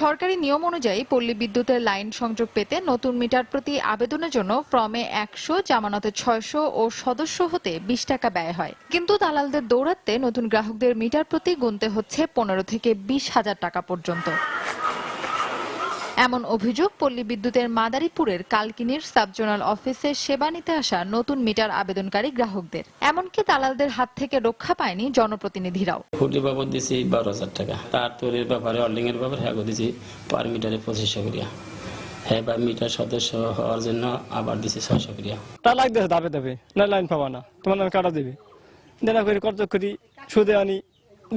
সরকারি নিয়ম অনুযায়ী পল্লী বিদ্যুতের লাইন সংযোগ পেতে নতুন মিটার প্রতি আবেদনের জন্য ফর্মে 100, জামানতে 600 ও সদস্য হতে 20 টাকা ব্যয় হয়। কিন্তু দালালদের দৌড়াতে নতুন গ্রাহকদের মিটার প্রতি গুনতে হচ্ছে 15 থেকে 20 হাজার টাকা পর্যন্ত। এমন অভিযোগ পল্লী বিদ্যুতের মাদারীপুরের কালকিনির সাবজোনাল অফিসে সেবা নিতে আসা নতুন মিটার আবেদনকারী গ্রাহকদের। এমনকি দালালদের হাত থেকে রক্ষা পায়নি জনপ্রতিনিধিরাও। ফুটি বাবদ দিয়েছি 12,000 টাকা, তার তৈরির ব্যাপারে অর্ডিং এর ব্যাপারে হ্যাঁ দিয়েছি পার মিটারে 2500 করিয়া, হ্যাঁ বা মিটার সদস্য হওয়ার জন্য আবার দিয়েছি 600 করিয়া। তা লাগতেছে দাবে দাবে না, লাইন পাবা না, তোমার নাম কাটা দেবে দেনা করে কর্জ করি সুদে আনি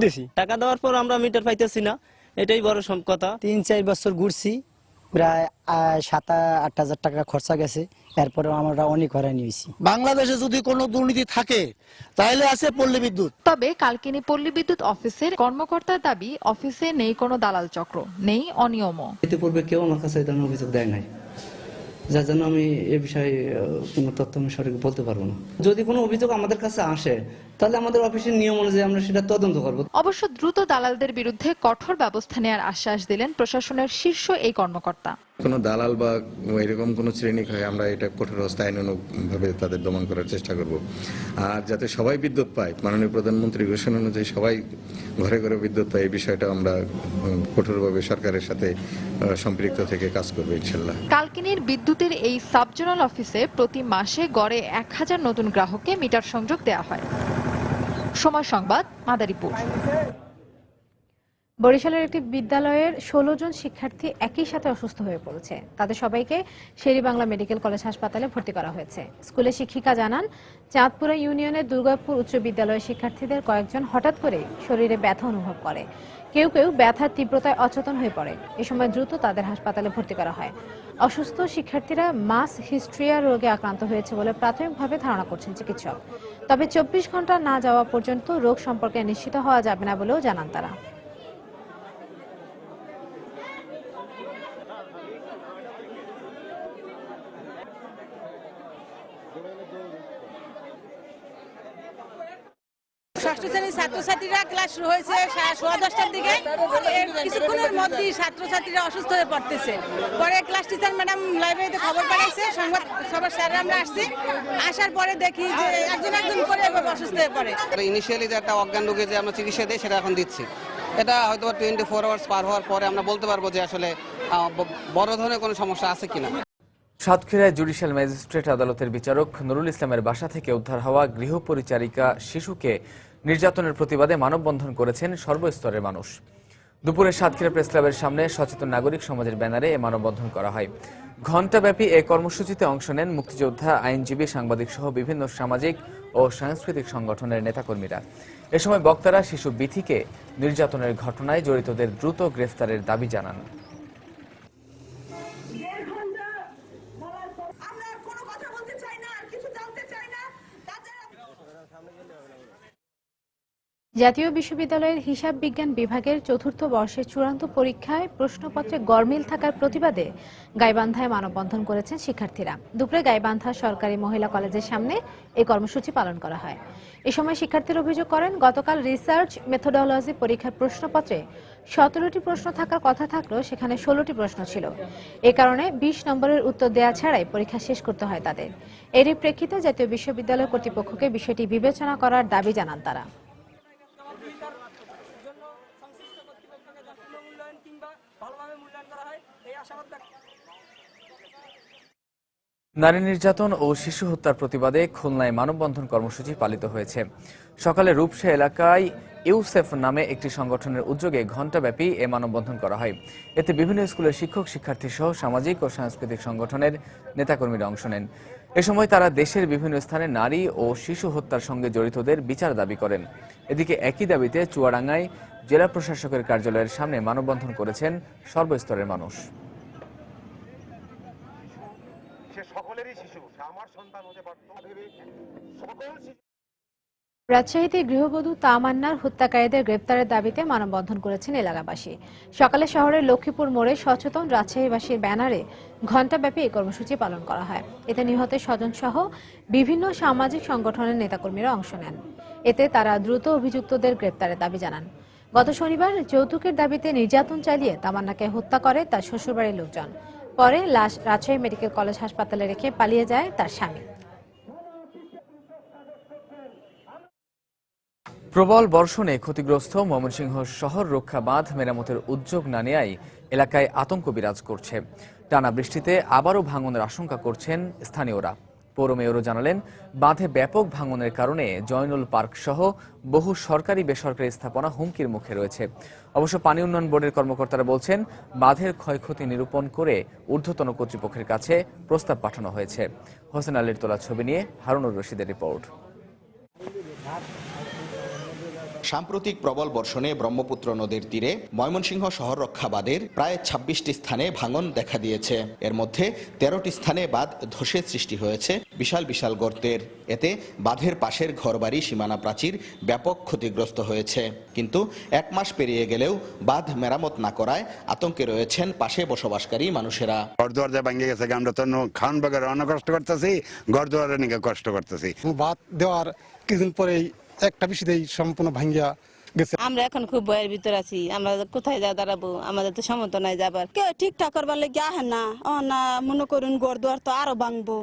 দিছি। টাকা দেওয়ার পর আমরা মিটার পাইতেছি না, এটাই বড় কথা। 3-4 বছর ঘুরছি, প্রায় 7-8 হাজার টাকা খরচা গেছে, এরপরে আমরা অনেক হয়রানি নিয়েছি। বাংলাদেশে যদি কোনো দুর্নীতি থাকে তাহলে আছে পল্লী বিদ্যুৎ। তবে কালকিনি পল্লী বিদ্যুৎ অফিসের কর্মকর্তার দাবি, অফিসে নেই কোনো দালাল চক্র, নেই অনিয়মও। এতে পূর্বে কেউ আমার কাছে তেমন অভিযোগ দেয় নাই, যার জন্য আমি এ বিষয়ে কোনো তথ্য আমি সঠিক বলতে পারবো না। যদি কোনো অভিযোগ আমাদের কাছে আসে তাহলে আমাদের অফিসের নিয়ম অনুযায়ী আমরা সেটা তদন্ত করব। অবশ্য দ্রুত দালালদের বিরুদ্ধে কঠোর ব্যবস্থা নেওয়ার আশ্বাস দিলেন প্রশাসনের শীর্ষ এই কর্মকর্তা। কোনো দালাল বা এরকম কোনো শ্রেণী হয় আমরা এটা কঠোর আইনানুগভাবে তাদের দমন করার চেষ্টা করব। আর যাতে সবাই বিদ্যুৎ পায়, মাননীয় প্রধানমন্ত্রী ঘোষণা অনুযায়ী সবাই ঘরে ঘরে বিদ্যুৎ পায়, এই বিষয়টা আমরা কঠোরভাবে সরকারের সাথে সম্পৃক্ত থেকে কাজ করবো ইনশাল্লাহ। কালকিনির বিদ্যুতের এই সাবজোনাল অফিসে প্রতি মাসে গড়ে 1000 নতুন গ্রাহককে মিটার সংযোগ দেওয়া হয়। সময় সংবাদ, মাদারীপুর। বরিশালের একটি বিদ্যালয়ের 16 জন শিক্ষার্থী একই সাথে অসুস্থ হয়ে পড়েছে। তাদের সবাইকে শের-ই-বাংলা মেডিকেল কলেজ হাসপাতালে ভর্তি করা হয়েছে। স্কুলের শিক্ষিকা জানান, চাঁদপুরা ইউনিয়নের দুর্গাপুর উচ্চ বিদ্যালয়ের শিক্ষার্থীদের কয়েকজন হঠাৎ করে শরীরে ব্যথা অনুভব করে। কেউ কেউ ব্যথার তীব্রতায় অচেতন হয়ে পড়ে। এ সময় দ্রুত তাদের হাসপাতালে ভর্তি করা হয়। অসুস্থ শিক্ষার্থীরা মাস হিস্ট্রিয়া রোগে আক্রান্ত হয়েছে বলে প্রাথমিকভাবে ধারণা করছেন চিকিৎসক। তবে 24 ঘন্টা না যাওয়া পর্যন্ত রোগ সম্পর্কে নিশ্চিত হওয়া যাবে না বলেও জানান তারা। ষষ্ঠ শ্রেণীর ছাত্রছাত্রীরা ক্লাস শুরু হয়েছে 10:15টার দিকে। কিছুক্ষণের মধ্যেই ছাত্রছাত্রীরা অসুস্থ হয়ে পড়তেছে। পরে ক্লাস টিচার ম্যাডাম লাইব্রেরিতে খবর পাঠাইছে, সংবাদ সবার স্যাররা আমরা আসছি। আসার পরে দেখি যে একজন করে এভাবে অসুস্থ হয়ে পড়ে। ইনিশিয়ালি যে একটা অজ্ঞান রোগে যে আমরা চিকিৎসা দিই সেটা এখন দিচ্ছি। এটা হয়তো 24 আওয়ার্স পার হওয়ার পরে আমরা বলতে পারবো যে আসলে বড় ধরনের কোনো সমস্যা আছে কিনা। সাতক্ষীরায় জুডিশিয়াল ম্যাজিস্ট্রেট আদালতের বিচারক নুরুল ইসলামের বাসা থেকে উদ্ধার হওয়া গৃহপরিচারিকা শিশুকে নির্যাতনের প্রতিবাদে মানববন্ধন করেছেন সর্বস্তরের মানুষ। দুপুরে সাতক্ষীরা প্রেস ক্লাবের সামনে সচেতন নাগরিক সমাজের ব্যানারে এ মানববন্ধন করা হয়। ঘণ্টাব্যাপী এ কর্মসূচিতে অংশ নেন মুক্তিযোদ্ধা, আইনজীবী, সাংবাদিক সহ বিভিন্ন সামাজিক ও সাংস্কৃতিক সংগঠনের নেতাকর্মীরা। এ সময় বক্তারা শিশু বিথিকে নির্যাতনের ঘটনায় জড়িতদের দ্রুত গ্রেফতারের দাবি জানান। জাতীয় বিশ্ববিদ্যালয়ের হিসাব বিজ্ঞান বিভাগের ৪র্থ বর্ষের চূড়ান্ত পরীক্ষায় প্রশ্নপত্রে গরমিল থাকার প্রতিবাদে গাইবান্ধায় মানববন্ধন করেছেন শিক্ষার্থীরা। দুপুরে গাইবান্ধা সরকারি মহিলা কলেজের সামনে এই কর্মসূচি পালন করা হয়। এ সময় শিক্ষার্থীরা অভিযোগ করেন, গতকাল রিসার্চ মেথোডোলজি পরীক্ষার প্রশ্নপত্রে ১৭টি প্রশ্ন থাকার কথা থাকলেও সেখানে ১৬টি প্রশ্ন ছিল। এ কারণে ২০ নম্বরের উত্তর দেওয়া ছাড়াই পরীক্ষা শেষ করতে হয় তাদের। এরই প্রেক্ষিতে জাতীয় বিশ্ববিদ্যালয় কর্তৃপক্ষকে বিষয়টি বিবেচনা করার দাবি জানান তারা। নারী নির্যাতন ও শিশু হত্যার প্রতিবাদে খুলনায় মানববন্ধন কর্মসূচি পালিত হয়েছে। সকালে রূপসা এলাকায় ইউসেফ নামে একটি সংগঠনের উদ্যোগে ঘণ্টাব্যাপী এ মানববন্ধন করা হয়। এতে বিভিন্ন স্কুলের শিক্ষক, শিক্ষার্থী সহ সামাজিক ও সাংস্কৃতিক সংগঠনের নেতাকর্মীরা অংশ নেন। এ সময় তারা দেশের বিভিন্ন স্থানে নারী ও শিশু হত্যার সঙ্গে জড়িতদের বিচার দাবি করেন। এদিকে একই দাবিতে চুয়াডাঙ্গায় জেলা প্রশাসকের কার্যালয়ের সামনে মানববন্ধন করেছেন সর্বস্তরের মানুষ। রাজশাহীতে গৃহবধূ তামান্নার হত্যাকারীদের গ্রেপ্তারের দাবিতে মানববন্ধন করেছেন এলাকাবাসী। সকালে শহরের লক্ষ্মীপুর মোড়ে সচেতন রাজশাহীবাসীর ব্যানারে ঘণ্টাব্যাপী এই কর্মসূচি পালন করা হয়। এতে নিহতের স্বজন সহ বিভিন্ন সামাজিক সংগঠনের নেতাকর্মীরা অংশ নেন। এতে তারা দ্রুত অভিযুক্তদের গ্রেপ্তারের দাবি জানান। গত শনিবার যৌতুকের দাবিতে নির্যাতন চালিয়ে তামান্নাকে হত্যা করে তার শ্বশুরবাড়ির লোকজন। পরে লাশ রাজশাহী মেডিকেল কলেজ হাসপাতালে রেখে পালিয়ে যায় তার স্বামী। প্রবল বর্ষণে ক্ষতিগ্রস্ত ময়মনসিংহ শহর রক্ষা বাঁধ মেরামতের উদ্যোগ না নেয়ায় এলাকায় আতঙ্ক বিরাজ করছে। টানা বৃষ্টিতে আবারও ভাঙনের আশঙ্কা করছেন স্থানীয়রা। পৌর মেয়রও জানালেন, বাঁধে ব্যাপক ভাঙনের কারণে জয়নুল পার্ক সহ বহু সরকারি বেসরকারি স্থাপনা হুমকির মুখে রয়েছে। অবশ্য পানি উন্নয়ন বোর্ডের কর্মকর্তারা বলছেন, বাঁধের ক্ষয়ক্ষতি নিরূপণ করে ঊর্ধ্বতন কর্তৃপক্ষের কাছে প্রস্তাব পাঠানো হয়েছে। হোসেন আলীর তোলা ছবি নিয়ে হারুনুর রশিদের রিপোর্ট। সাম্প্রতিক প্রবল বর্ষণে ব্রহ্মপুত্র নদীর তীরে ময়মনসিংহ শহর রক্ষা বাঁধের প্রায় ২৬টি স্থানে ভাঙন দেখা দিয়েছে। এর মধ্যে ১৩টি স্থানে বাঁধ ধসে সৃষ্টি হয়েছে বিশাল বিশাল গর্তের। এতে বাঁধের পাশের ঘরবাড়ি, সীমানা প্রাচীর ব্যাপক ক্ষতিগ্রস্ত হয়েছে। কিন্তু ১ মাস পেরিয়ে গেলেও বাঁধ মেরামত না করায় আতঙ্কে রয়েছেন পাশে বসবাসকারী মানুষেরা। ঘরদুয়ার যা ভেঙে গেছে, আমরা তো খাওয়ান বাগারে অনেক কষ্ট করতেছি, ঘরদুয়ারে নিয়ে কষ্ট করতেছি। বাঁধ দেওয়ার কিছুদিন পরেই একটা বৃষ্টিতেই সম্পূর্ণ ভাঙ্গিয়া গেছে। আমরা এখন খুব ভয়ের ভিতর আছি। আমরা কোথায় যা দাঁড়াবো, আমাদের তো সমর্থ নাই যাবার। কেউ ঠিকঠাক করবার লেগে আহে না। ও না মনে করুন ঘরদুয়ার তো আরো ভাঙবো,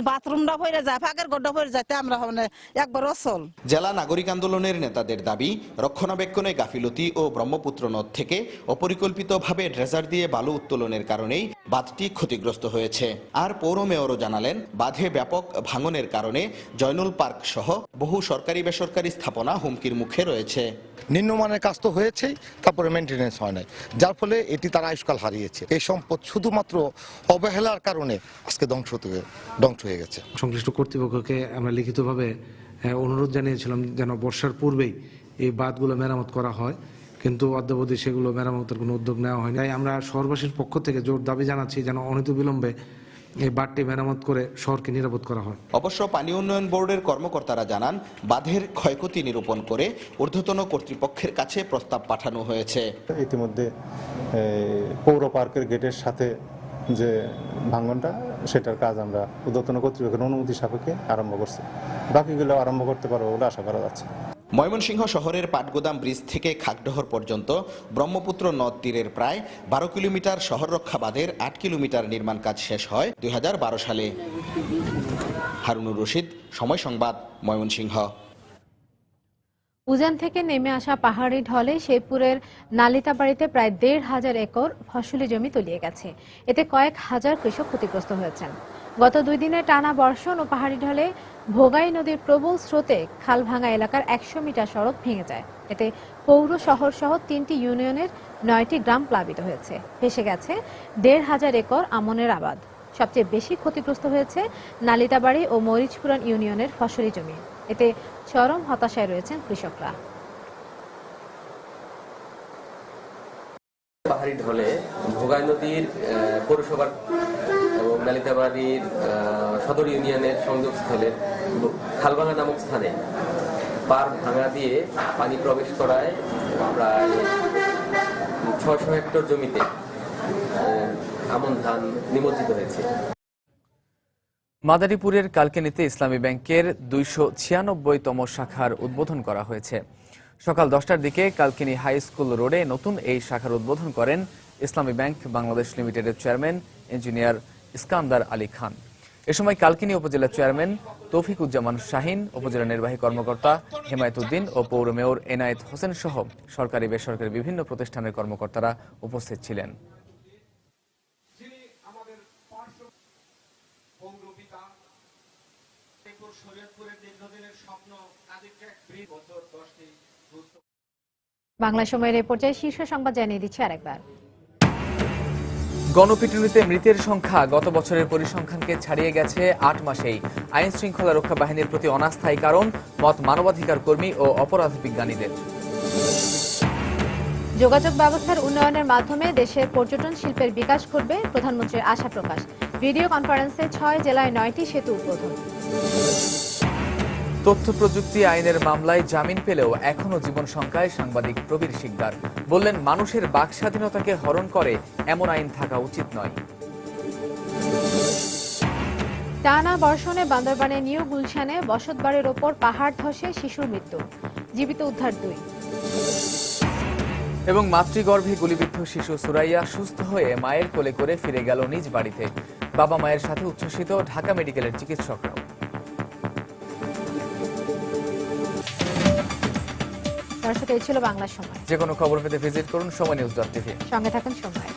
বাথরুমটা পড়ে যায়, ফাঁকের ঘরটা পড়ে যাতে আমরা একবার অচল। জেলা নাগরিক আন্দোলনের নেতাদের দাবি, রক্ষণাবেক্ষণে গাফিলতি ও ব্রহ্মপুত্র নদ থেকে অপরিকল্পিতভাবে ড্রেজার দিয়ে বালু উত্তোলনের কারণেই বাঁধটি ক্ষতিগ্রস্ত হয়েছে। আর পৌর মেয়রও জানালেন, বাঁধে ব্যাপক ভাঙনের কারণে জয়নুল পার্ক সহ বহু সরকারি বেসরকারি স্থাপনা হুমকির মুখে রয়েছে। নিম্নমানের কাজ তো হয়েছেই, তারপরে মেনটেনেন্স হয় নাই, যার ফলে এটি তার আয়ুষ্কাল হারিয়েছে। এই সম্পদ শুধুমাত্র অবহেলার কারণে আজকে ধ্বংস হয়ে গেছে। সংশ্লিষ্ট কর্তৃপক্ষকে আমরা লিখিতভাবে অনুরোধ জানিয়েছিলাম যেন বর্ষার পূর্বেই এই বাঁধগুলো মেরামত করা হয়, কিন্তু অদ্যাবধি সেগুলো মেরামতের কোনো উদ্যোগ নেওয়া হয়নি। তাই আমরা শহরবাসীর পক্ষ থেকে জোর দাবি জানাচ্ছি যেন অনতিবিলম্বে এই বাঁধটি মেরামত করে শহরকে নিরাপদ করা হয়। অবশ্য পানি উন্নয়ন বোর্ডের কর্মকর্তারা জানান, বাঁধের ক্ষয়ক্ষতি নিরূপণ করে ঊর্ধ্বতন কর্তৃপক্ষের কাছে প্রস্তাব পাঠানো হয়েছে। ইতিমধ্যে পৌর পার্কের গেটের সাথে যে ভাঙনটা, সেটার কাজ আমরা ঊর্ধ্বতন কর্তৃপক্ষের অনুমতি সাপেক্ষে আরম্ভ করছি। বাকিগুলো আরম্ভ করতে পারবো বলে আশা করা যাচ্ছে। ময়মনসিংহ শহরের পাটগোদাম ব্রিজ থেকে খাগডহর পর্যন্ত ব্রহ্মপুত্র নদ তীরের প্রায় 12 কিলোমিটার শহর রক্ষা বাঁধের 8 কিলোমিটার নির্মাণ কাজ শেষ হয় 2012 সালে। হারুনুর রশিদ, সময় সংবাদ, ময়মনসিংহ। উজান থেকে নেমে আসা পাহাড়ি ঢলে শেরপুরের নালিতাবাড়িতে প্রায় 1,500 একর ফসলি জমি তলিয়ে গেছে। এতে কয়েক হাজার কৃষক ক্ষতিগ্রস্ত হয়েছেন। গত 2 দিনে টানা বর্ষণ ও পাহাড়ি ঢলে ভোগাই নদীর প্রবল স্রোতে খালভাঙ্গা এলাকার 100 মিটার সড়ক ভেঙে যায়। এতে পৌর শহর সহ 3টি ইউনিয়নের 9টি গ্রাম প্লাবিত হয়েছে। ভেসে গেছে 1,500 একর আমনের আবাদ। সবচেয়ে বেশি ক্ষতিগ্রস্ত হয়েছে নালিতাবাড়ি ও মরিচপুরান ইউনিয়নের ফসলি জমি। এতে চরম হতাশায় রয়েছেন কৃষকরা। পাহাড়ি ঢলে ভোগাই নদীর পৌরসভার এবং নালিতাবাড়ির সদর ইউনিয়নের সংযোগস্থলের খালভাঙ্গা নামক স্থানে পার ভাঙা দিয়ে পানি প্রবেশ করায় প্রায় 600 হেক্টর জমিতে আমন ধান নিমজ্জিত হয়েছে। মাদারীপুরের কালকিনিতে ইসলামী ব্যাংকের 296তম শাখার উদ্বোধন করা হয়েছে। সকাল 10টার দিকে কালকিনি হাই স্কুল রোডে নতুন এই শাখার উদ্বোধন করেন ইসলামী ব্যাংক বাংলাদেশ লিমিটেডের চেয়ারম্যান ইঞ্জিনিয়ার ইস্কান্দার আলী খান। এ সময় কালকিনি উপজেলা চেয়ারম্যান তৌফিকুজ্জামান শাহিন, উপজেলা নির্বাহী কর্মকর্তা হেমায়েতুদ্দিন ও পৌর মেয়র এনায়েত হোসেন সহ সরকারি বেসরকারি বিভিন্ন প্রতিষ্ঠানের কর্মকর্তারা উপস্থিত ছিলেন। বাংলা সময়ের এই পর্যায়ে শীর্ষ সংবাদ জানিয়ে দিচ্ছে আরেকবার। গণপিটুনিতে মৃতের সংখ্যা গত বছরের পরিসংখ্যানকে ছাড়িয়ে গেছে 8 মাসেই। আইন শৃঙ্খলা রক্ষা বাহিনীর প্রতি অনাস্থায় কারণ মত মানবাধিকার কর্মী ও অপরাধ বিজ্ঞানীদের। যোগাযোগ ব্যবস্থার উন্নয়নের মাধ্যমে দেশের পর্যটন শিল্পের বিকাশ ঘটবে, প্রধানমন্ত্রীর আশা প্রকাশ। ভিডিও কনফারেন্সে 6 জেলায় 9টি সেতু উদ্বোধন। তথ্য প্রযুক্তি আইনের মামলায় জামিন পেলেও এখনো জীবন শঙ্কায় সাংবাদিক প্রবীর শিকদার। বললেন, মানুষের বাক স্বাধীনতাকে হরণ করে এমন আইন থাকা উচিত নয়। টানা বর্ষণে বান্দরবানের নিউ গুলশানে বসতবাড়ির ওপর পাহাড় ধসে শিশুর মৃত্যু, জীবিত উদ্ধার 2। এবং মাতৃগর্ভে গুলিবিদ্ধ শিশু সুরাইয়া সুস্থ হয়ে মায়ের কোলে করে ফিরে গেল নিজ বাড়িতে। বাবা মায়ের সাথে উচ্ছ্বসিত ঢাকা মেডিকেলের চিকিৎসকরাও। দর্শক, এই ছিল বাংলা সময়। যে কোনো খবর পেতে ভিজিট করুন সময়নিউজ.tv। সঙ্গে থাকুন সময়।